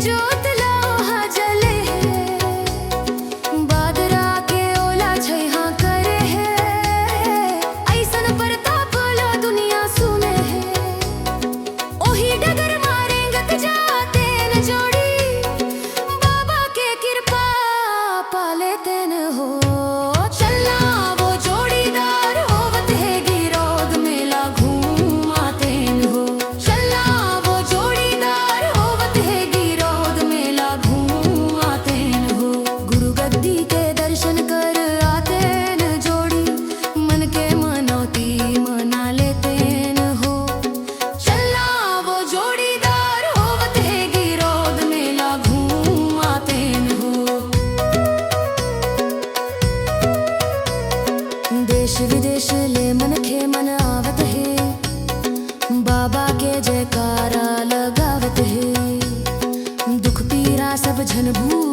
जोत लोहा जले है, बादरा के ओला छैहा करे है, ऐसन प्रताप ला दुनिया सुने है। ओही डगर मारेंगत जाते न जोड़ी, बाबा के कृपा पाले तेन हो। चलना वो जोड़ीदार होवत है गिरोध मेला घूमाते न हो। चलना वो जोड़ीदार होवत है गिरोध मेला घूमाते न हो। गुरु गद्दी के दर्शन कर आते न जोड़ी, मन के मनौती मना लेते न हो। चलना वो जोड़ीदार होवत है गिरोध मेला घूमाते न हो। देश विदेश ले मन खे मन आवत है, बाबा के जयकारा लगावत है। दुख पीरा सब झन भूल